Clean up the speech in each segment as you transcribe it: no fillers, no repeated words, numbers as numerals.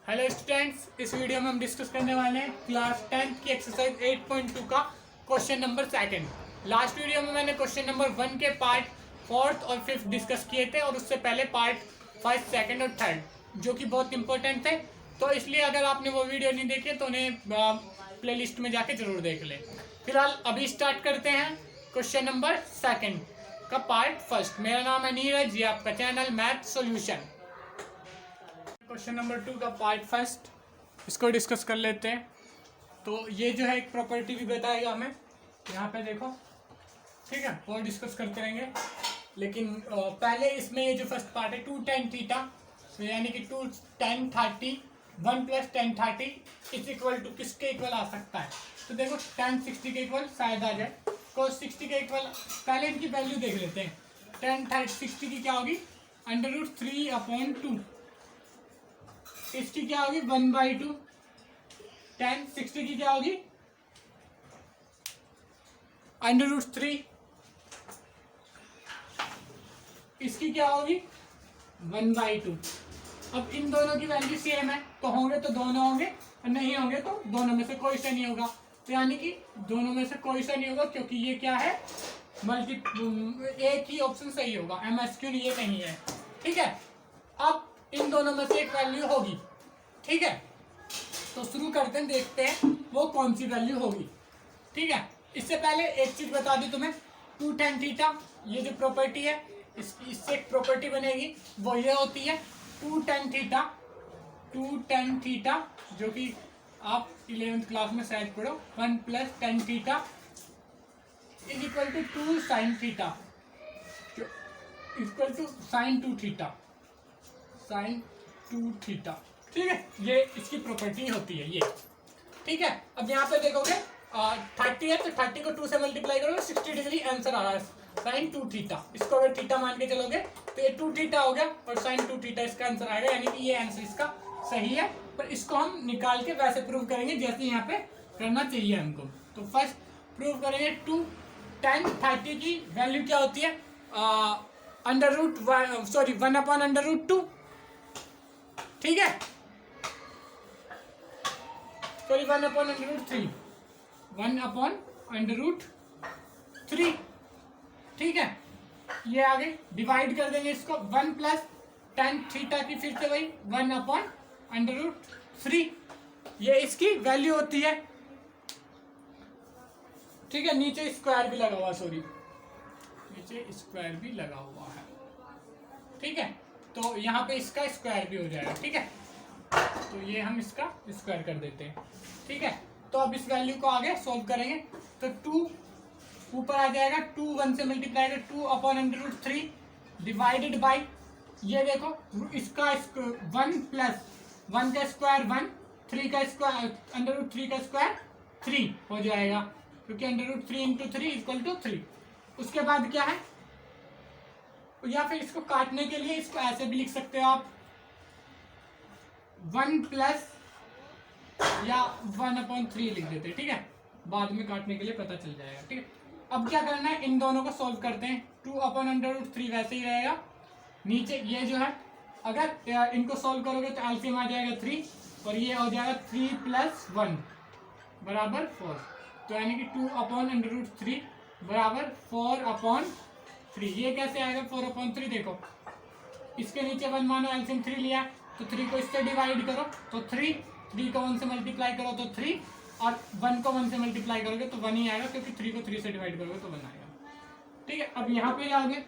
Hello students, इस video में हम डिस्कस करने वाले हैं क्लास 10 की एक्सरसाइज 8.2 का question number second. Last video में मैंने क्वेश्चन नंबर 1 के पार्ट 4th और 5th डिस्कस किए थे और उससे पहले पार्ट 1st, 2nd और 3rd जो कि बहुत इंपॉर्टेंट थे। तो इसलिए अगर आपने वो वीडियो नहीं देखे तो उन्हें प्ले लिस्ट में जाके जरूर देख लें। फिलहाल अभी स्टार्ट करते हैं क्वेश्चन नंबर सेकंड का पार्ट 1st। मेरा नाम है नीरज, ये आपका channel math solution. Question number 2 का पार्ट 1st, इसको डिस्कस कर लेते हैं। तो ये जो है एक प्रॉपर्टी भी बताएगा हमें, यहाँ पे देखो, ठीक है, और डिस्कस करते रहेंगे। लेकिन पहले इसमें ये जो फर्स्ट पार्ट है 2 tan थीटा, तो यानी कि 2 tan 30 1 + tan 30 is equal to किसके इक्वल आ सकता है। तो देखो tan 60 के इक्वल शायद आ जाए, cos 60 के इक्वल। पहले इनकी वैल्यू देख लेते हैं। tan 60 की क्या होगी, √3/2। इसकी क्या होगी 1/2। tan 60 की क्या होगी √3। इसकी क्या होगी 1/2। अब इन दोनों की वैल्यू सेम है तो होंगे तो दोनों होंगे, और नहीं होंगे तो दोनों में से कोई सा नहीं होगा। तो यानी कि दोनों में से कोई सा नहीं होगा, क्योंकि ये क्या है एक ही ऑप्शन सही होगा, MSQ ये नहीं है, ठीक है। अब इन दोनों में से एक वैल्यू होगी, ठीक है। तो शुरू करते हैं, देखते हैं वो कौन सी वैल्यू होगी, ठीक है। इससे पहले एक चीज बता दी तुम्हें, 2 tan थीटा ये जो प्रॉपर्टी है इससे एक प्रॉपर्टी बनेगी, वो ये होती है 2 tan थीटा जो कि आप 11th क्लास में शायद पढ़ो, 1 + tan theta is equal to 2 sin theta equal to sin 2 theta, ठीक है। ये इसकी प्रॉपर्टी होती है ये, ठीक है। अब यहाँ पे देखोगे 30 है तो 30 को 2 से मल्टीप्लाई करोगे, 60 डिग्री आंसर आ रहा है sin 2 थीटा। इसको अगर थीटा मान के चलोगे तो ये 2 थीटा हो गया और sin 2 थीटा इसका आंसर आएगा, यानी कि ये आंसर इसका सही है। पर इसको हम निकाल के वैसे प्रूव करेंगे जैसे यहाँ पे करना चाहिए हमको। तो फर्स्ट प्रूव करेंगे 2 tan 30 की वैल्यू क्या होती है, 1/√2, ठीक है। सॉरी 1/√3, 1/√3, ठीक है। ये आगे डिवाइड कर देंगे इसको, 1 + tan थीटा की फिर से वही 1/√3, ये इसकी वैल्यू होती है, ठीक है। नीचे स्क्वायर भी लगा हुआ, सॉरी नीचे स्क्वायर भी लगा हुआ है, ठीक है। तो यहाँ पे इसका स्क्वायर भी हो जाएगा, ठीक है। तो ये हम इसका स्क्वायर कर देते हैं, ठीक है। तो अब इस वैल्यू को आगे सोल्व करेंगे तो 2 ऊपर आ जाएगा, 2 1 से मल्टीप्लाई कर 2/√3 डिवाइडेड बाई, ये देखो इसका 1 + 1 का स्क्वायर 1, 3 का स्क्वायर √3 का स्क्वायर 3 हो जाएगा, क्योंकि √3 × 3 = 3। उसके बाद क्या है, या फिर इसको काटने के लिए इसको ऐसे भी लिख सकते हो आप, 1 + या 1/3 लिख देते, ठीक है। बाद में काटने के लिए पता चल जाएगा, ठीक है। अब क्या करना है, इन दोनों को सोल्व करते हैं। 2/√3 वैसे ही रहेगा, नीचे ये जो है अगर इनको सोल्व करोगे तो एलसीएम आ जाएगा 3, और ये हो जाएगा 3 + 1 = 4। तो यानी कि 2/√3 = 4/3। ये कैसे आएगा 4/3, देखो इसके नीचे 1 मानो, एलसीएम 3 लिया तो 3 को इससे डिवाइड करो तो 3 को 1 से मल्टीप्लाई करो तो 3, और 1 को 1 से मल्टीप्लाई करोगे तो 1 ही आएगा, क्योंकि 3 को 3 से डिवाइड करोगे तो 1 आएगा, ठीक है। अब यहाँ पे जाओगे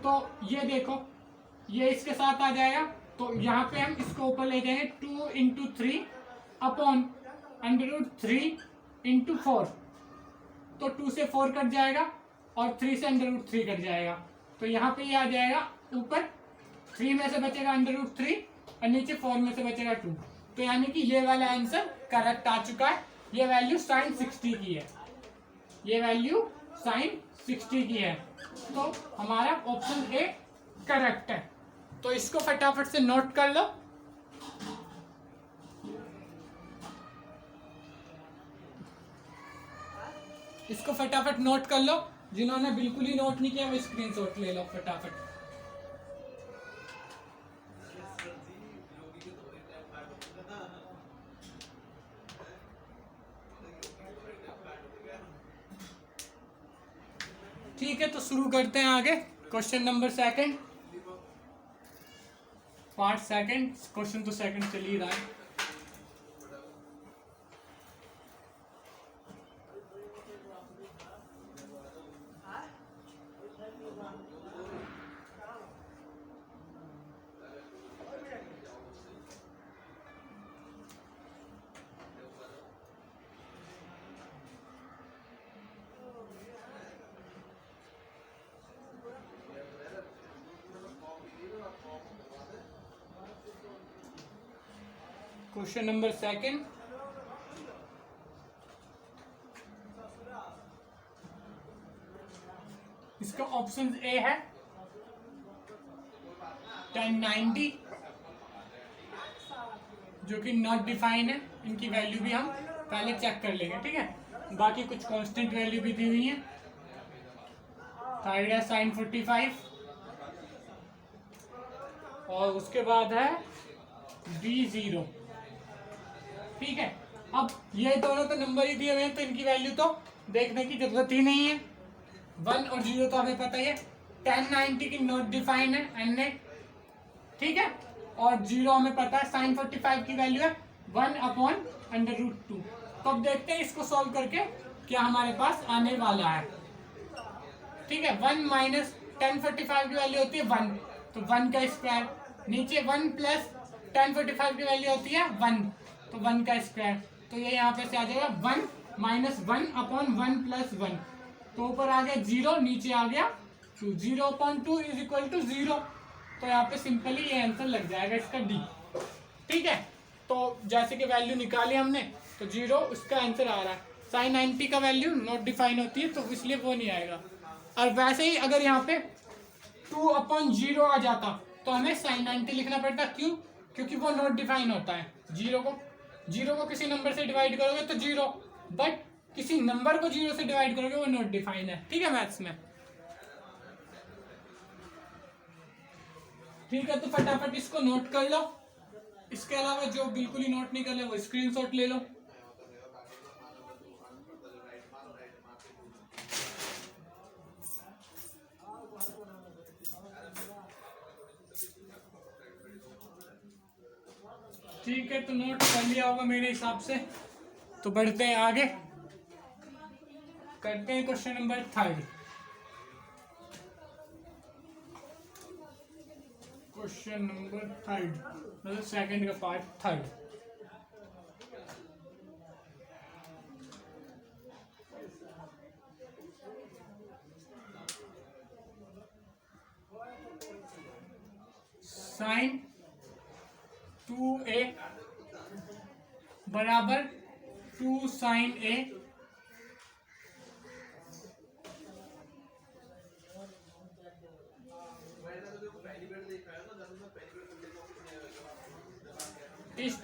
तो ये देखो ये इसके साथ आ जाएगा, तो यहाँ पे हम इसको ऊपर ले जाएंगे 2 × 3/√3 × 4, तो 2 से 4 कट जाएगा और 3 से √3 कट जाएगा, तो यहाँ पे ये आ जाएगा, ऊपर 3 में से बचेगा √3 और नीचे 4 में से बचेगा 2। तो यानी कि ये वाला आंसर करेक्ट आ चुका है। ये वैल्यू sin 60 की है, ये वैल्यू sin 60 की है, तो हमारा ऑप्शन ए करेक्ट है। तो इसको फटाफट से नोट कर लो। इसको फटाफट नोट कर लो, जिन्होंने बिल्कुल ही नोट नहीं किया वो स्क्रीनशॉट ले लो फटाफट। ठीक है, तो शुरू करते हैं आगे। Question number second, part second. Question तो सेकंड चल ही रहा है। क्वेश्चन नंबर सेकंड, इसका ऑप्शन ए है 1090, जो कि नॉट डिफाइन है। इनकी वैल्यू भी हम पहले चेक कर लेंगे, ठीक है। बाकी कुछ कांस्टेंट वैल्यू भी दी हुई है। थर्ड है sin 45 और उसके बाद है B0, ठीक है। अब ये दोनों तो नंबर ही दिए हुए हैं, तो इनकी वैल्यू तो देखने की जरूरत ही नहीं है। 1 और 0 तो हमें पता ही है। 1090 की नॉट डिफाइन है एन ने, ठीक है। और 0 हमें पता है। sin 45 की वैल्यू है 1/√2। तो अब देखते हैं इसको सॉल्व करके क्या हमारे पास आने वाला है, ठीक है। 1 माइनस 1045 की वैल्यू होती है 1, तो 1 का स्क्वायर। नीचे 1 प्लस 1045 की वैल्यू होती है 1, तो 1 का स्क्वायर। तो ये यहाँ पे से आ जाएगा 1 माइनस 1/1 प्लस 1, तो ऊपर आ गया 0, नीचे आ गया 2। 0/2 इज इक्वल टू 0। तो यहाँ पे सिंपली ये आंसर लग जाएगा इसका डी, ठीक है। तो जैसे कि वैल्यू निकाली हमने, तो 0 उसका आंसर आ रहा है। sin 90 का वैल्यू नॉट डिफाइन होती है, तो इसलिए वो नहीं आएगा। और वैसे ही अगर यहाँ पे 2/0 आ जाता तो हमें sin 90 लिखना पड़ता। क्यों? क्योंकि वो नॉट डिफाइन होता है। 0 को किसी नंबर से डिवाइड करोगे तो 0, बट किसी नंबर को 0 से डिवाइड करोगे वो नॉट डिफाइन है, ठीक है, मैथ्स में। ठीक है, तो फटाफट इसको नोट कर लो। इसके अलावा जो बिल्कुल ही नोट नहीं कर ले वो स्क्रीनशॉट ले लो। ठीक है, तो नोट कर लिया होगा मेरे हिसाब से। तो बढ़ते हैं आगे, करते हैं question number third. Question number third, मतलब सेकंड का पार्ट थर्ड। sin 2a बराबर 2 sin a is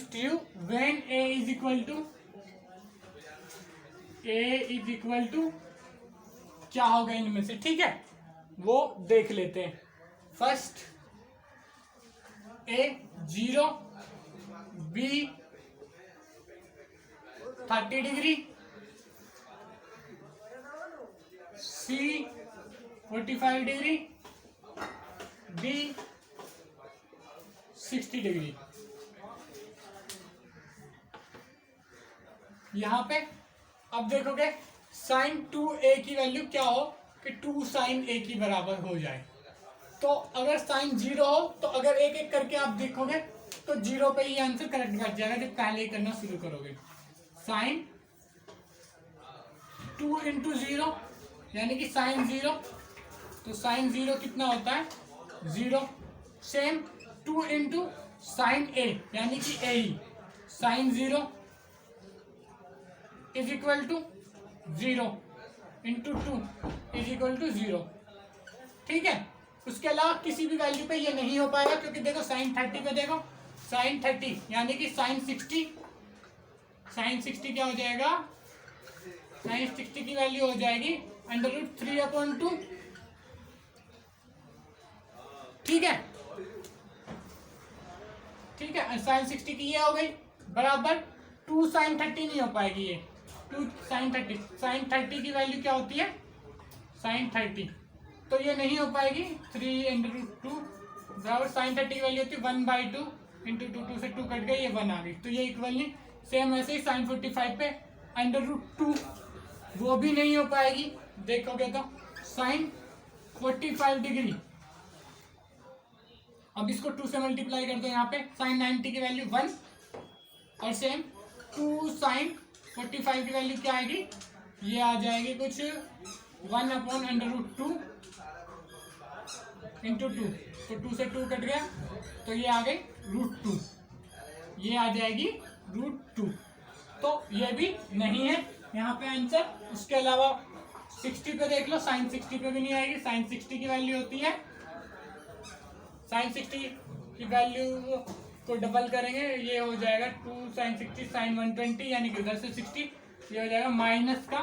true when a is equal to क्या होगा इनमें से, ठीक है, वो देख लेते हैं। First a 0, b 30 degree, c 45 degree, d 60 degree. यहां पे अब देखोगे sin 2a की वैल्यू क्या हो कि 2 sin a की बराबर हो जाए। तो अगर sin 0 हो तो अगर एक एक करके आप देखोगे तो 0 पे ही आंसर करेक्ट बैठ जाएगा जब पहले ही करना शुरू करोगे। sin 2 into 0 यानी कि sin 0, तो sin 0 कितना होता है 0। सेम 2 into sin a यानी कि a ही, sin 0 is equal to 0 into 2 is equal to 0, ठीक है। उसके अलावा किसी भी वैल्यू पे ये नहीं हो पाएगा, क्योंकि देखो sin 30 पे देखो, sin 30 यानी कि sin 60 क्या हो जाएगा, sin 60 की वैल्यू हो जाएगी √3/2, ठीक है, ठीक है। sin 60 की ये हो गई बराबर 2 sin 30 नहीं हो पाएगी ये, टू साइन 30 की वैल्यू क्या होती है, साइन 30, तो ये नहीं हो पाएगी। 3√2 बराबर साइन 30 की वैल्यू होती है 1/2 इंटू 2 से 2 कट गई, ये 1 आ गई, तो ये इक्वल नहीं। सेम ऐसे ही साइन 45 पे √2, वो भी नहीं हो पाएगी। देखोगे तो साइन 45 डिग्री, अब इसको 2 से मल्टीप्लाई कर दो, यहाँ पे साइन 90 की वैल्यू 1, और सेम 2 साइन 45 की वैल्यू क्या आएगी, ये आ जाएगी कुछ 1/√2 इंटू 2, तो 2 से 2 कट गया, तो ये आ गई √2, ये आ जाएगी √2, तो ये भी नहीं है यहाँ पे आंसर। उसके अलावा 60 पे देख लो, साइन 60 पे भी नहीं आएगी। साइन 60 की वैल्यू होती है, साइन 60 की वैल्यू को डबल करेंगे, ये हो जाएगा 2 साइन 60 साइन 120, यानी कि उधर से 60, ये हो जाएगा माइनस का,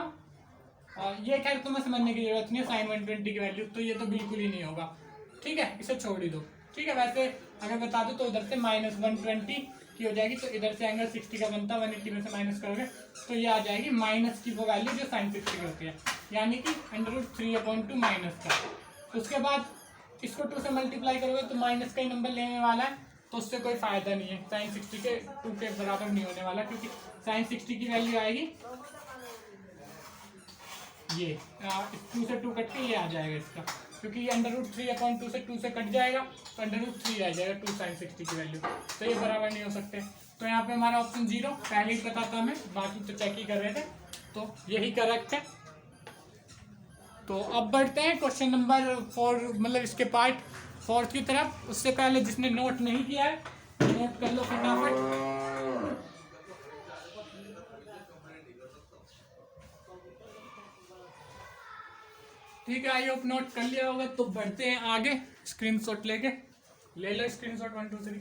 ये खैर तुम्हें समझने की जरूरत नहीं है, साइन 120 की वैल्यू, तो ये तो बिल्कुल ही नहीं होगा, ठीक है, इसे छोड़ ही दो, ठीक है। वैसे अगर बता दो तो उधर से -120 की हो जाएगी, तो इधर से एंगल 60 का बनता है, 180 में से माइनस करोगे तो ये आ जाएगी माइनस की वो वैल्यू जो साइन 60 की होती है, यानी कि √3/2 माइनस का। उसके बाद इसको 2 से मल्टीप्लाई करोगे तो माइनस का ही नंबर लेने वाला है, तो उससे कोई फायदा नहीं है, साइन 60 के 2 के बराबर नहीं होने वाला, क्योंकि साइन 60 की वैल्यू आएगी ये 2 से 2 कट के ये आ जाएगा इसका, क्योंकि ये √3/2 से 2 से कट जाएगा, तो √3 आ जाएगा 2 साइन 60 की वैल्यू, तो ये बराबर नहीं हो सकते। तो यहाँ पे हमारा ऑप्शन 0 पहले ही पता था हमें, बाकी तो चेक ही कर रहे थे, तो यही करेक्ट है। तो अब बढ़ते हैं क्वेश्चन नंबर 4, मतलब इसके पार्ट 4 की तरफ। उससे पहले जिसने नोट नहीं किया है नोट कर लो फटाफट। ठीक है, आई होप नोट कर लिया होगा। तो बढ़ते हैं आगे, स्क्रीनशॉट लेके ले लो, screenshot 1 2 3।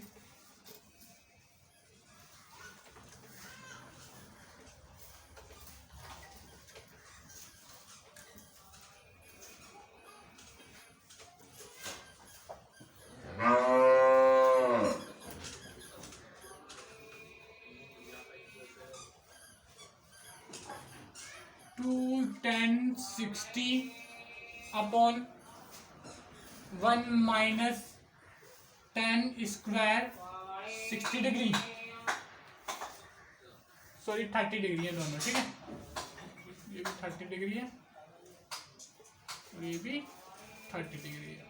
Two 10 60 upon 1 minus 10 square 60 degree, sorry 30 degree है दोनों, ठीक है, ये भी 30 डिग्री है और ये भी 30 डिग्री है।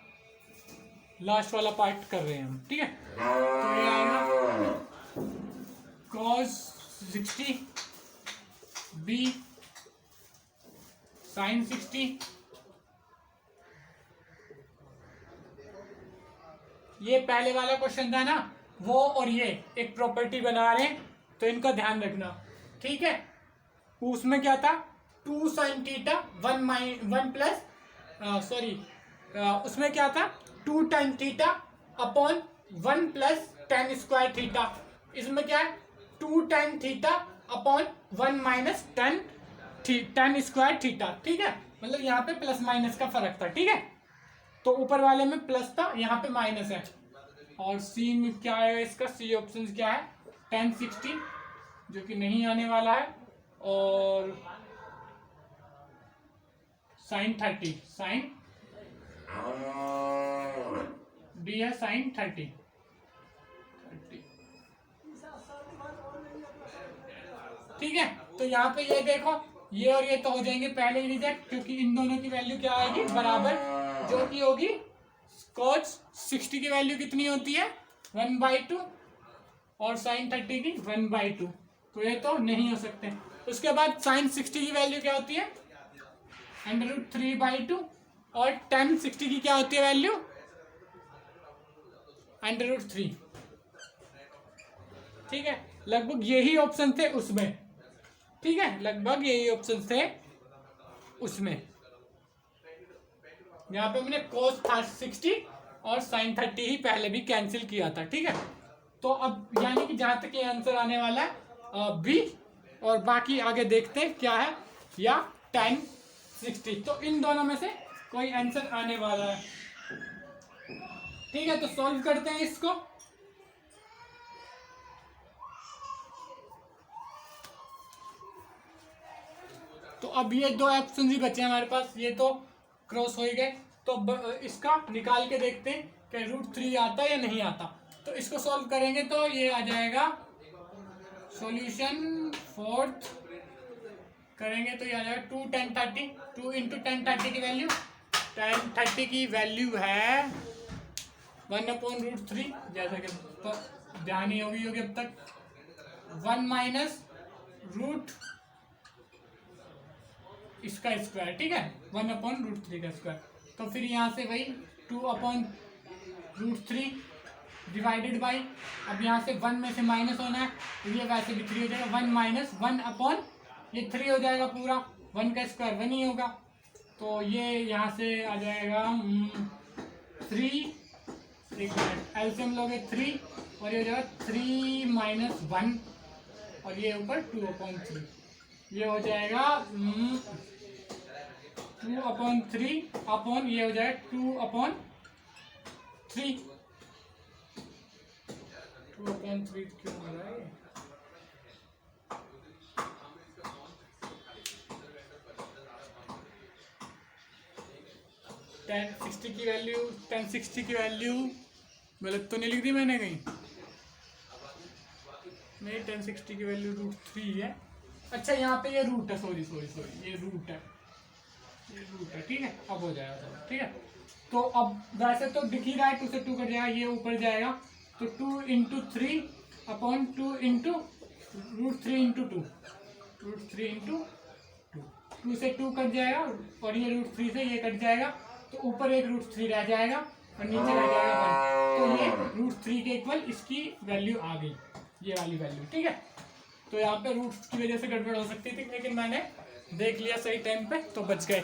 लास्ट वाला पार्ट कर रहे हैं हम, ठीक है। तो ये आएगा cos 60 b साइन 60, ये पहले वाला क्वेश्चन था ना, वो और ये एक प्रॉपर्टी बना रहे हैं, तो इनका ध्यान रखना, ठीक है। उसमें क्या था 2 साइन थीटा 1 प्लस सॉरी उसमें क्या था 2 tan theta upon 1 plus tan square theta. इसमें क्या है 2 tan theta upon 1 minus tan square theta, ठीक है। मतलब यहाँ पे प्लस माइनस का फर्क था, ठीक है। तो ऊपर वाले में प्लस था, यहाँ पे माइनस है। और सी में क्या है इसका, सी ऑप्शन क्या है tan 60 जो कि नहीं आने वाला है, और साइन 30, साइन डी है साइन 30। ठीक है, तो यहाँ पे ये देखो, ये और ये तो हो जाएंगे पहले ही रिजेक्ट, क्योंकि इन दोनों की वैल्यू क्या आएगी बराबर, जो कि होगी cos 60 की वैल्यू कितनी होती है 1/2 और साइन 30 की 1/2, तो ये तो नहीं हो सकते। उसके बाद साइन 60 की वैल्यू क्या होती है √3/2 और tan 60 की क्या होती है वैल्यू √3, ठीक है। लगभग यही ऑप्शन थे उसमें, ठीक है, लगभग यही ऑप्शन थे उसमें। यहाँ पे मैंने cos 60 और sin 30 ही पहले भी कैंसिल किया था, ठीक है। तो अब यानी कि जहां तक ये आंसर आने वाला है बी, और बाकी आगे देखते हैं क्या है, या tan 60, तो इन दोनों में से कोई आंसर आने वाला है, ठीक है। तो सॉल्व करते हैं इसको। अब ये दो ऑप्शन ही बचे हैं हमारे पास, ये तो क्रॉस हो ही गए। तो इसका निकाल के देखते हैं कि √3 आता है या नहीं आता। तो इसको सॉल्व करेंगे तो ये आ जाएगा सॉल्यूशन फोर्थ करेंगे तो ये आ जाएगा 2 10 30, 2 × 10 30 की वैल्यू 10 30 की वैल्यू है 1/√3, जैसा कि ध्यान ही होगी अब तक। 1 माइनस रूट इसका स्क्वायर, ठीक है, 1/√3 का स्क्वायर। तो फिर यहाँ से वही 2/√3 डिवाइडेड बाई, अब यहाँ से 1 में से माइनस होना है तो ये वैसे भी 3 हो जाएगा। 1 माइनस 1/3 हो जाएगा पूरा, 1 का स्क्वायर 1 ही होगा। तो ये यहाँ से आ जाएगा 3, एक मिनट, एलसीएम लोगे 3 और ये हो जाएगा 3 माइनस 1 और ये ऊपर 2/3, ये हो जाएगा 2/3 अपॉन ये हो जाएगा 2/3, 2/3 क्यों हो रहा है? टेन सिक्सटी की वैल्यू गलत तो नहीं लिख दी मैंने कहीं? नहीं, 1060 की वैल्यू √3 है। अच्छा यहाँ पे ये रूट है, सॉरी ये रूट है, ठीक है, अब हो जाएगा सब, ठीक है। तो अब वैसे तो दिख ही रहा है 2 से 2 कट जाएगा, ये ऊपर जाएगा तो 2 × 3 अपॉन 2 × √3 × 2, √3 × 2, 2 से 2 कट जाएगा और ये √3 से ये कट जाएगा तो ऊपर एक √3 रह जाएगा और नीचे रह जाएगा 1। तो ये √3 के इक्वल इसकी वैल्यू आ गई, ये वाली वैल्यू, ठीक है। तो यहाँ पे रूट्स की वजह से गड़बड़ हो सकती थी, लेकिन मैंने देख लिया सही टाइम पे तो बच गए।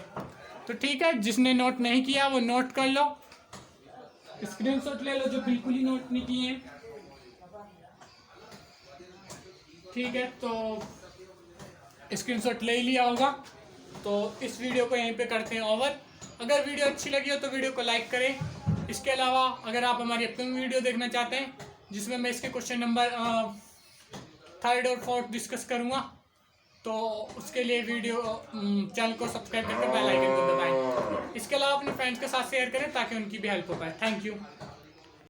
तो ठीक है, जिसने नोट नहीं किया वो नोट कर लो, स्क्रीनशॉट ले लो जो बिल्कुल ही नोट नहीं किए हैं, ठीक है। तो स्क्रीनशॉट ले ही लिया होगा। तो इस वीडियो को यहीं पे करते हैं ओवर। अगर वीडियो अच्छी लगी हो तो वीडियो को लाइक करें। इसके अलावा अगर आप हमारी अपनी वीडियो देखना चाहते हैं जिसमें मैं इसके क्वेश्चन नंबर 3rd और 4th डिस्कस करूँगा तो उसके लिए वीडियो चैनल को सब्सक्राइब करके बेल आइकन को दबाएं। इसके अलावा अपने फ्रेंड्स के साथ शेयर करें ताकि उनकी भी हेल्प हो पाए। Thank you.